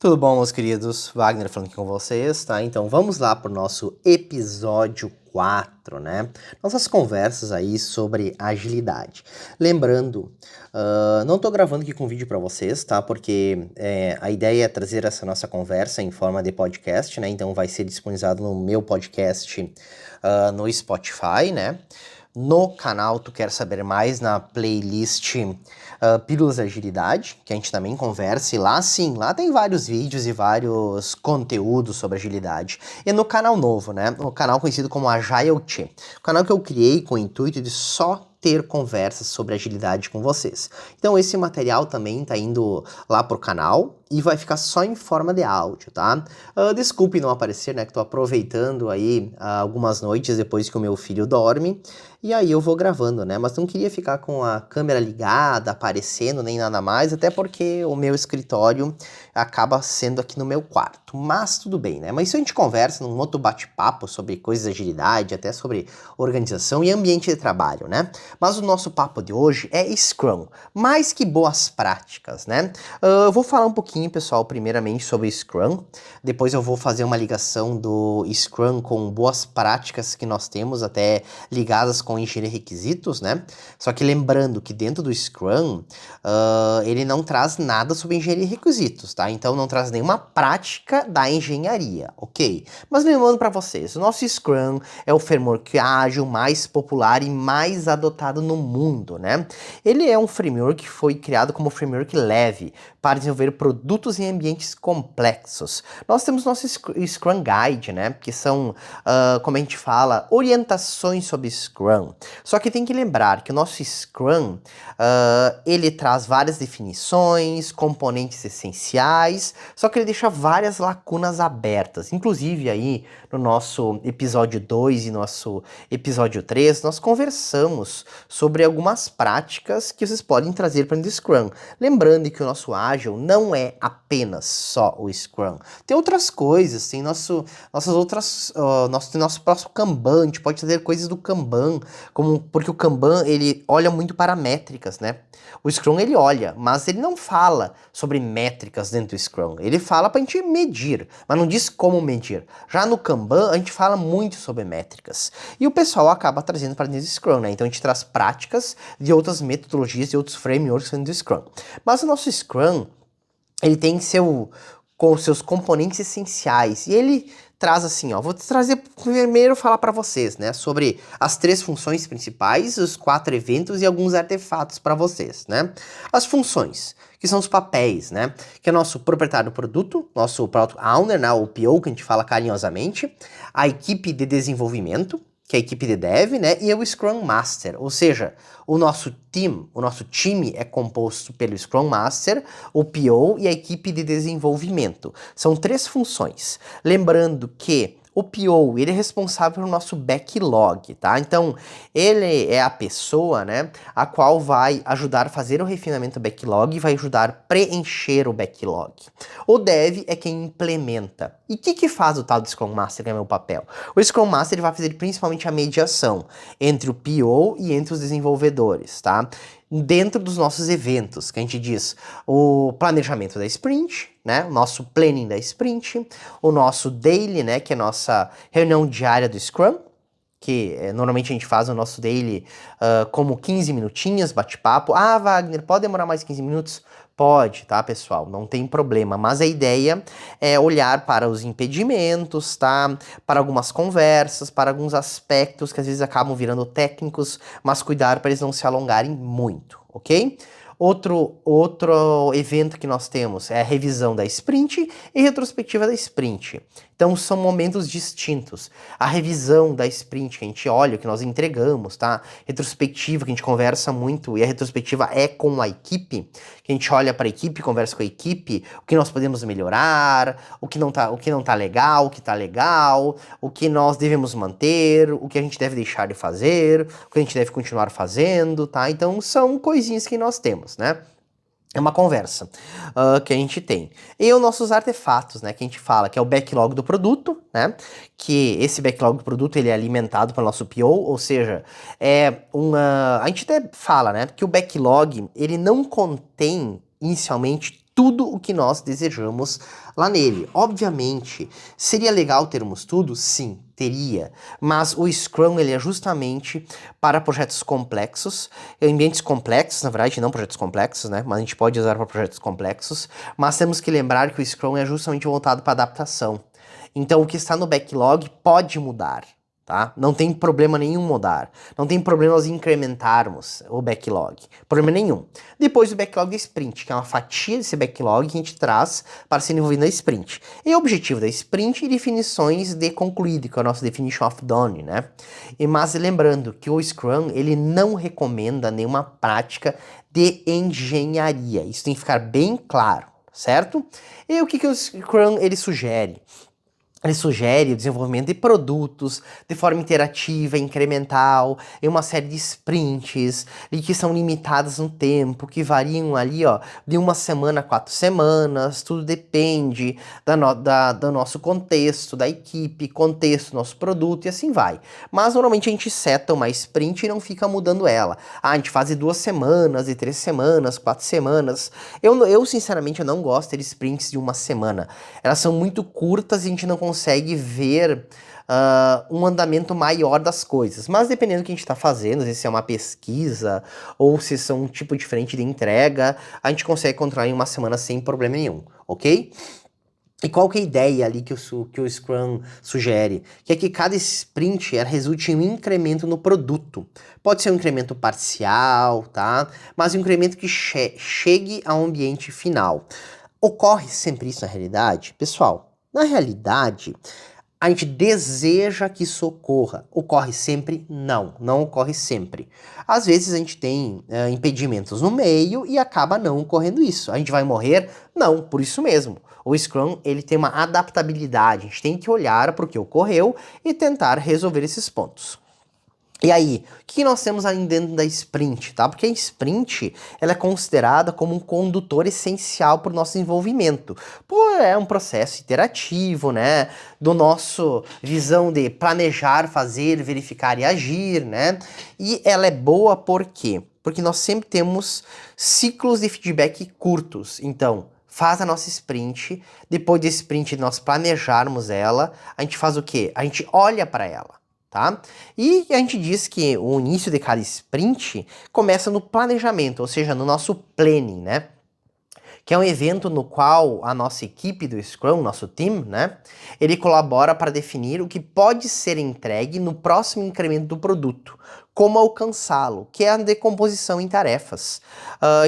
Tudo bom, meus queridos? Wagner falando aqui com vocês, tá? Então vamos lá para o nosso episódio 4, né? Nossas conversas aí sobre agilidade. Lembrando, não tô gravando aqui com vídeo para vocês, tá? Porque a ideia é trazer essa nossa conversa em forma de podcast, né? Então vai ser disponibilizado no meu podcast no Spotify, né? No canal Tu Quer Saber Mais, na playlist Pílulas de Agilidade, que a gente também conversa, e lá sim, lá tem vários vídeos e vários conteúdos sobre agilidade. E no canal novo, né, o canal conhecido como Agile T, o canal que eu criei com o intuito de só ter conversas sobre agilidade com vocês. Então esse material também tá indo lá pro canal e vai ficar só em forma de áudio, tá? Desculpe não aparecer, né, que tô aproveitando aí algumas noites depois que o meu filho dorme, e aí eu vou gravando, né? Mas não queria ficar com a câmera ligada, aparecendo, nem nada mais, até porque o meu escritório acaba sendo aqui no meu quarto. Mas tudo bem, né? Mas isso a gente conversa num outro bate-papo sobre coisas de agilidade, até sobre organização e ambiente de trabalho, né? Mas o nosso papo de hoje é Scrum, mais que boas práticas, né? Eu vou falar um pouquinho, pessoal, primeiramente sobre Scrum, depois eu vou fazer uma ligação do Scrum com boas práticas que nós temos, até ligadas com engenharia de requisitos, né? Só que lembrando que dentro do Scrum, ele não traz nada sobre engenharia de requisitos, tá? Então não traz nenhuma prática da engenharia, ok? Mas lembrando para vocês, o nosso Scrum é o framework ágil mais popular e mais adotado no mundo, né? Ele é um framework que foi criado como framework leve para desenvolver produtos em ambientes complexos. Nós temos nosso Scrum Guide, né? Que são, como a gente fala, orientações sobre Scrum. Só que tem que lembrar que o nosso Scrum, ele traz várias definições, componentes essenciais, só que ele deixa várias lacunas abertas. Inclusive aí, no nosso episódio 2 e nosso episódio 3, nós conversamos sobre algumas práticas que vocês podem trazer para o Scrum. Lembrando que o nosso Agile não é apenas só o Scrum. Tem outras coisas, tem nossas outras, tem nosso próximo Kanban, a gente pode trazer coisas do Kanban, porque o Kanban, ele olha muito para métricas, né? O Scrum, ele olha, mas ele não fala sobre métricas dentro do Scrum. Ele fala para a gente medir, mas não diz como medir. Já no Kanban, a gente fala muito sobre métricas. E o pessoal acaba trazendo para dentro do Scrum, né? Então a gente traz práticas de outras metodologias, de outros frameworks dentro do Scrum. Mas o nosso Scrum, ele tem com seus componentes essenciais. E ele traz assim, ó, vou trazer primeiro falar para vocês, né, sobre as 3 funções principais, os 4 eventos e alguns artefatos para vocês, né? As funções, que são os papéis, né, que é nosso proprietário do produto, nosso Product Owner, né, o PO, que a gente fala carinhosamente, a equipe de desenvolvimento, que é a equipe de dev, né, e o Scrum Master, ou seja, o nosso time é composto pelo Scrum Master, o PO e a equipe de desenvolvimento. São 3 funções. Lembrando que o PO, ele é responsável pelo nosso backlog, tá? Então, ele é a pessoa, né, a qual vai ajudar a fazer o refinamento do backlog e vai ajudar a preencher o backlog. O Dev é quem implementa. E o que faz o tal do Scrum Master, que é meu papel? O Scrum Master ele vai fazer principalmente a mediação entre o PO e entre os desenvolvedores, tá? Dentro dos nossos eventos, que a gente diz o planejamento da sprint, né, o nosso planning da sprint, o nosso daily, né, que é a nossa reunião diária do Scrum, que normalmente a gente faz o nosso daily como 15 minutinhos, bate-papo. Ah, Wagner, pode demorar mais 15 minutos? Pode, tá, pessoal? Não tem problema. Mas a ideia é olhar para os impedimentos, tá? Para algumas conversas, para alguns aspectos que às vezes acabam virando técnicos, mas cuidar para eles não se alongarem muito, ok? Outro evento que nós temos é a revisão da sprint e retrospectiva da sprint. Então são momentos distintos. A revisão da sprint, que a gente olha o que nós entregamos, tá? Retrospectiva, que a gente conversa muito, e a retrospectiva é com a equipe, que a gente olha para a equipe, conversa com a equipe, o que nós podemos melhorar, o que não tá legal, o que tá legal, o que nós devemos manter, o que a gente deve deixar de fazer, o que a gente deve continuar fazendo, tá? Então são coisinhas que nós temos, né? É uma conversa que a gente tem. E os nossos artefatos, né, que a gente fala, que é o backlog do produto, né, que esse backlog do produto ele é alimentado pelo nosso PO, ou seja, a gente até fala, né, que o backlog ele não contém inicialmente tudo o que nós desejamos lá nele. Obviamente, seria legal termos tudo? Sim, teria. Mas o Scrum ele é justamente para projetos complexos, ambientes complexos, na verdade, não projetos complexos, né? Mas a gente pode usar para projetos complexos. Mas temos que lembrar que o Scrum é justamente voltado para adaptação. Então, o que está no backlog pode mudar. Tá? Não tem problema nenhum mudar. Não tem problema nós incrementarmos o backlog. Problema nenhum. Depois o backlog de sprint, que é uma fatia desse backlog que a gente traz para ser envolvido na sprint. E o objetivo da sprint é definições de concluído, que é o nosso definition of done, né? Mas lembrando que o Scrum, ele não recomenda nenhuma prática de engenharia. Isso tem que ficar bem claro, certo? E o que o Scrum ele sugere? Ele sugere o desenvolvimento de produtos de forma interativa, incremental, em uma série de sprints, e que são limitadas no tempo, que variam ali, ó, de 1 semana a 4 semanas, tudo depende do nosso contexto, da equipe, contexto do nosso produto e assim vai. Mas normalmente a gente seta uma sprint e não fica mudando ela. Ah, a gente faz de 2 semanas, de 3 semanas, 4 semanas. Eu sinceramente, eu não gosto de sprints de 1 semana. Elas são muito curtas e a gente não consegue ver um andamento maior das coisas. Mas dependendo do que a gente está fazendo, se é uma pesquisa ou se são um tipo diferente de entrega, a gente consegue controlar em 1 semana sem problema nenhum, ok? E qual que é a ideia ali que o Scrum sugere? Que é que cada sprint resulte em um incremento no produto. Pode ser um incremento parcial, tá? Mas um incremento que chegue ao ambiente final. Ocorre sempre isso na realidade? Pessoal, na realidade, a gente deseja que isso ocorra. Ocorre sempre? Não, não ocorre sempre. Às vezes a gente tem impedimentos no meio e acaba não ocorrendo isso. A gente vai morrer? Não, por isso mesmo. O Scrum ele tem uma adaptabilidade. A gente tem que olhar para o que ocorreu e tentar resolver esses pontos. E aí, o que nós temos ali dentro da sprint, tá? Porque a sprint, ela é considerada como um condutor essencial para o nosso desenvolvimento. Pô, é um processo iterativo, né? Do nosso visão de planejar, fazer, verificar e agir, né? E ela é boa por quê? Porque nós sempre temos ciclos de feedback curtos. Então, faz a nossa sprint, depois de sprint nós planejarmos ela, a gente faz o quê? A gente olha para ela. Tá? E a gente diz que o início de cada sprint começa no planejamento, ou seja, no nosso planning, né? Que é um evento no qual a nossa equipe do Scrum, nosso team, né? Ele colabora para definir o que pode ser entregue no próximo incremento do produto, como alcançá-lo, que é a decomposição em tarefas.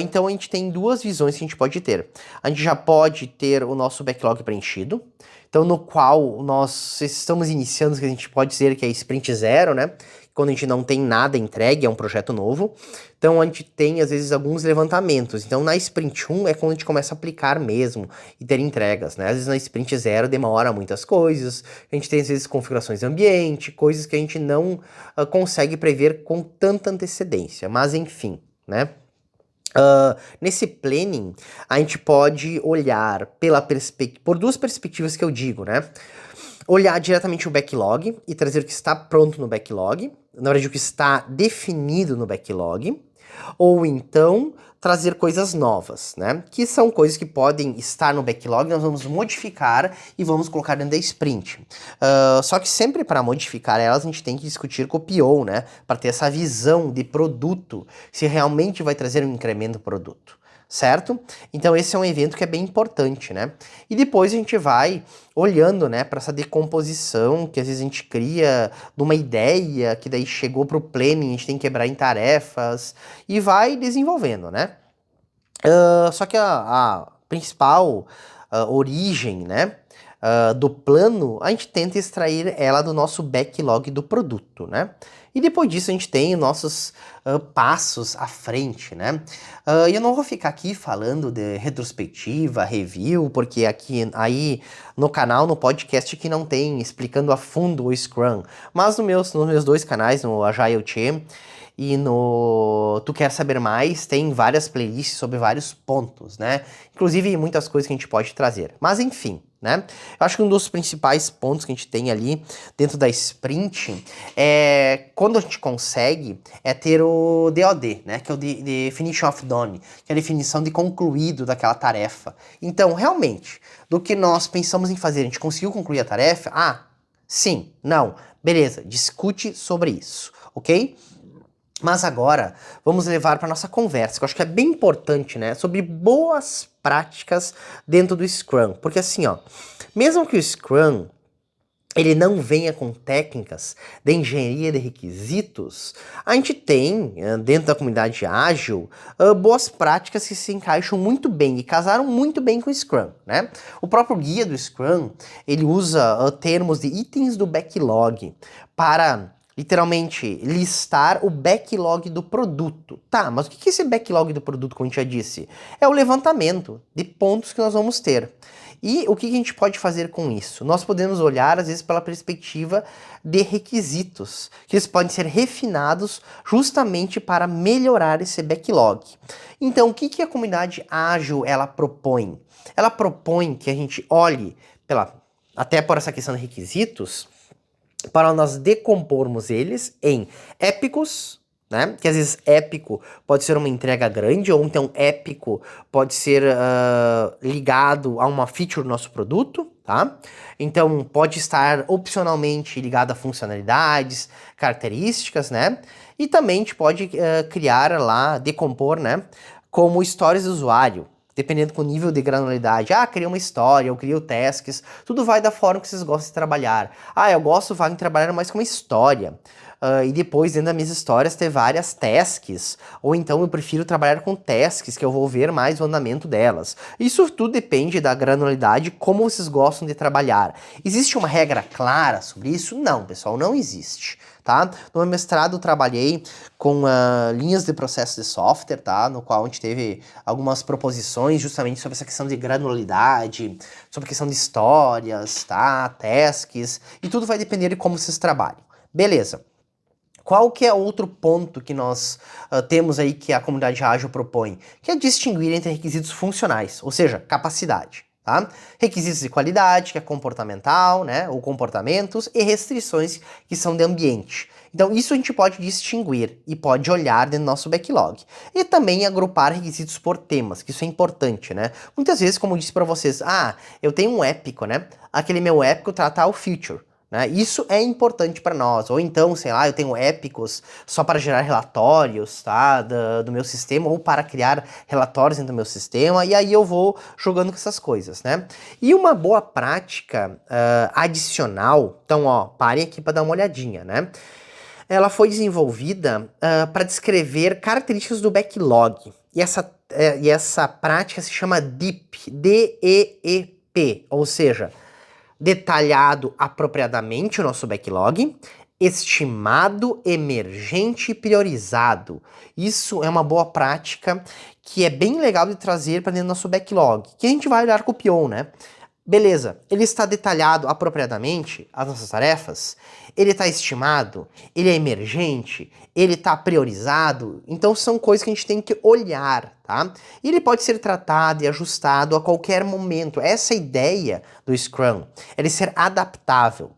Então a gente tem duas visões que a gente pode ter. A gente já pode ter o nosso backlog preenchido, então no qual nós estamos iniciando, que a gente pode dizer que é sprint 0, né? Quando a gente não tem nada entregue, é um projeto novo. Então a gente tem, às vezes, alguns levantamentos. Então na sprint 1 é quando a gente começa a aplicar mesmo e ter entregas, né? Às vezes na sprint 0 demora muitas coisas. A gente tem, às vezes, configurações de ambiente, coisas que a gente não consegue prever com tanta antecedência. Mas enfim, né? Nesse planning, a gente pode olhar por duas perspectivas que eu digo, né? Olhar diretamente o backlog e trazer o que está pronto no backlog, na verdade o que está definido no backlog, ou então trazer coisas novas, né? Que são coisas que podem estar no backlog, nós vamos modificar e vamos colocar dentro da sprint. Só que sempre para modificar elas a gente tem que discutir com o PO, né? Para ter essa visão de produto, se realmente vai trazer um incremento no produto. Certo? Então esse é um evento que é bem importante, né? E depois a gente vai olhando, né, para essa decomposição que às vezes a gente cria de uma ideia que daí chegou para o planning, a gente tem que quebrar em tarefas e vai desenvolvendo, né? Só que a principal origem, né, do plano, a gente tenta extrair ela do nosso backlog do produto, né? E depois disso a gente tem os nossos passos à frente, né? E eu não vou ficar aqui falando de retrospectiva, review, porque aí no canal, no podcast que não tem explicando a fundo o Scrum. Mas nos meus dois canais, no Agile Tchê e no Tu Quer Saber Mais, tem várias playlists sobre vários pontos, né? Inclusive muitas coisas que a gente pode trazer. Mas enfim, né? Eu acho que um dos principais pontos que a gente tem ali dentro da sprint é quando a gente consegue ter o DOD, né? Que é o Definition of Done, que é a definição de concluído daquela tarefa. Então, realmente, do que nós pensamos em fazer, a gente conseguiu concluir a tarefa? Ah, sim, não, beleza, discute sobre isso, ok? Mas agora, vamos levar para nossa conversa, que eu acho que é bem importante, né? Sobre boas práticas dentro do Scrum. Porque assim, ó, mesmo que o Scrum ele não venha com técnicas de engenharia de requisitos, a gente tem, dentro da comunidade ágil, boas práticas que se encaixam muito bem e casaram muito bem com o Scrum, né? O próprio guia do Scrum, ele usa termos de itens do backlog para literalmente listar o backlog do produto. Tá, mas o que é esse backlog do produto, como a gente já disse? É o levantamento de pontos que nós vamos ter. E o que a gente pode fazer com isso? Nós podemos olhar, às vezes, pela perspectiva de requisitos, que eles podem ser refinados justamente para melhorar esse backlog. Então, o que a comunidade ágil ela propõe? Ela propõe que a gente olhe, até por essa questão de requisitos, para nós decompormos eles em épicos, né? Que às vezes épico pode ser uma entrega grande, ou então épico pode ser ligado a uma feature do nosso produto, tá? Então pode estar opcionalmente ligado a funcionalidades, características, né? E também a gente pode criar lá, decompor, né? Como histórias do usuário. Dependendo do nível de granularidade. Ah, cria uma história, eu crio tasks. Tudo vai da forma que vocês gostam de trabalhar. Ah, eu gosto, Wagner, de trabalhar mais com uma história. E depois, dentro das minhas histórias, ter várias tasks. Ou então eu prefiro trabalhar com tasks, que eu vou ver mais o andamento delas. Isso tudo depende da granularidade, como vocês gostam de trabalhar. Existe uma regra clara sobre isso? Não, pessoal, não existe. Tá? No meu mestrado eu trabalhei com linhas de processo de software, tá? No qual a gente teve algumas proposições justamente sobre essa questão de granularidade, sobre a questão de histórias, tá? Tasks, e tudo vai depender de como vocês trabalham. Beleza. Qual que é outro ponto que nós temos aí que a comunidade ágil propõe? Que é distinguir entre requisitos funcionais, ou seja, capacidade. Tá? Requisitos de qualidade, que é comportamental, né, ou comportamentos, e restrições que são de ambiente. Então isso a gente pode distinguir e pode olhar dentro do nosso backlog. E também agrupar requisitos por temas, que isso é importante, né? Muitas vezes, como eu disse para vocês, eu tenho um épico, né? Aquele meu épico trata o feature. Né? Isso é importante para nós. Ou então, sei lá, eu tenho épicos só para gerar relatórios, tá? Do meu sistema, ou para criar relatórios dentro do meu sistema, e aí eu vou jogando com essas coisas, né? E uma boa prática adicional, então, ó, parem aqui para dar uma olhadinha, né? Ela foi desenvolvida para descrever características do backlog. E essa prática se chama DEEP, D-E-E-P, ou seja, detalhado apropriadamente o nosso backlog, estimado, emergente e priorizado. Isso é uma boa prática que é bem legal de trazer para dentro do nosso backlog, que a gente vai olhar com o Pion, né? Beleza, ele está detalhado apropriadamente as nossas tarefas, ele está estimado, ele é emergente, ele está priorizado, então são coisas que a gente tem que olhar, tá? E ele pode ser tratado e ajustado a qualquer momento. Essa é a ideia do Scrum, ele ser adaptável.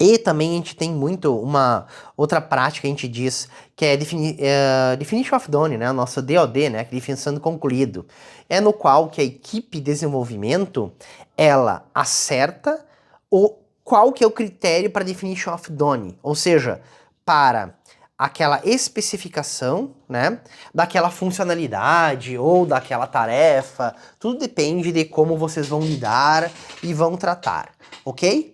E também a gente tem muito uma outra prática que a gente diz que é Definition of Done, né? A nossa DOD, né? Que é definição concluído. É no qual que a equipe de desenvolvimento, ela acerta qual que é o critério para Definition of Done. Ou seja, para aquela especificação, né? Daquela funcionalidade ou daquela tarefa. Tudo depende de como vocês vão lidar e vão tratar, ok?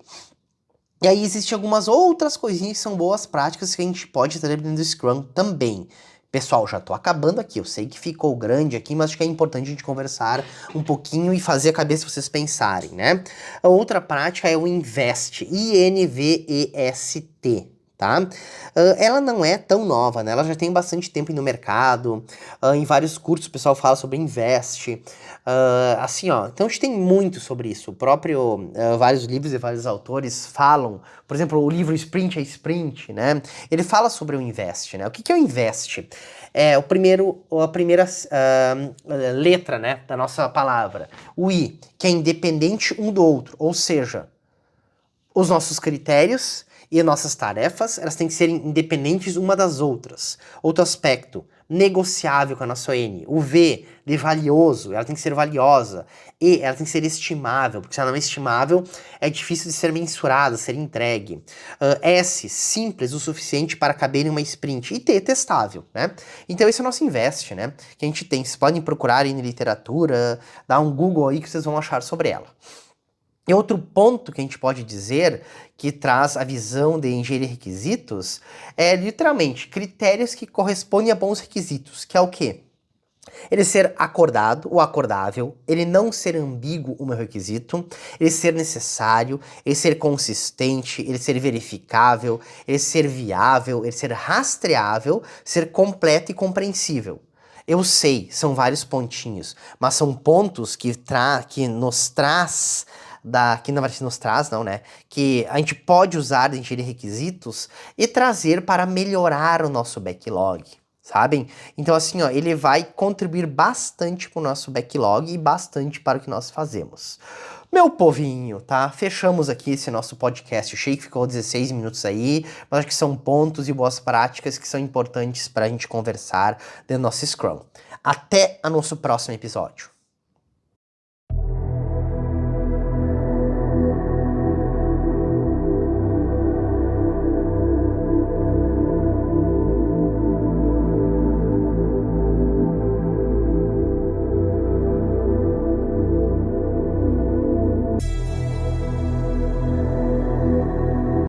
E aí existem algumas outras coisinhas que são boas práticas que a gente pode ter dentro do Scrum também. Pessoal, já tô acabando aqui, eu sei que ficou grande aqui, mas acho que é importante a gente conversar um pouquinho e fazer a cabeça de vocês pensarem, né? A outra prática é o INVEST, I-N-V-E-S-T, tá? Ela não é tão nova, né? Ela já tem bastante tempo no mercado, em vários cursos o pessoal fala sobre Invest, assim, ó, então a gente tem muito sobre isso. O próprio, vários livros e vários autores falam, por exemplo, o livro Sprint é Sprint, né? Ele fala sobre o Invest, né? O que é o Invest? É a primeira letra, né, da nossa palavra, o I, que é independente um do outro, ou seja, os nossos critérios e nossas tarefas, elas têm que ser independentes uma das outras. Outro aspecto, negociável com a nossa N. O V, de valioso, ela tem que ser valiosa. E, ela tem que ser estimável, porque se ela não é estimável, é difícil de ser mensurada, ser entregue. S, simples o suficiente para caber em uma sprint. E T, testável, né? Então esse é o nosso Invest, né? Que a gente tem. Vocês podem procurar aí na literatura, dar um Google aí que vocês vão achar sobre ela. E outro ponto que a gente pode dizer que traz a visão de engenharia de requisitos é literalmente critérios que correspondem a bons requisitos, que é o quê? Ele ser acordado ou acordável, ele não ser ambíguo o meu requisito, ele ser necessário, ele ser consistente, ele ser verificável, ele ser viável, ele ser rastreável, ser completo e compreensível. Eu sei, são vários pontinhos, mas são pontos que nos traz que na verdade nos traz, não, né? Que a gente pode usar de engenharia de requisitos e trazer para melhorar o nosso backlog, sabem? Então, assim, ó, ele vai contribuir bastante para o nosso backlog e bastante para o que nós fazemos. Meu povinho, tá? Fechamos aqui esse nosso podcast. Achei que ficou 16 minutos aí, mas acho que são pontos e boas práticas que são importantes para a gente conversar dentro do nosso Scrum. Até o nosso próximo episódio.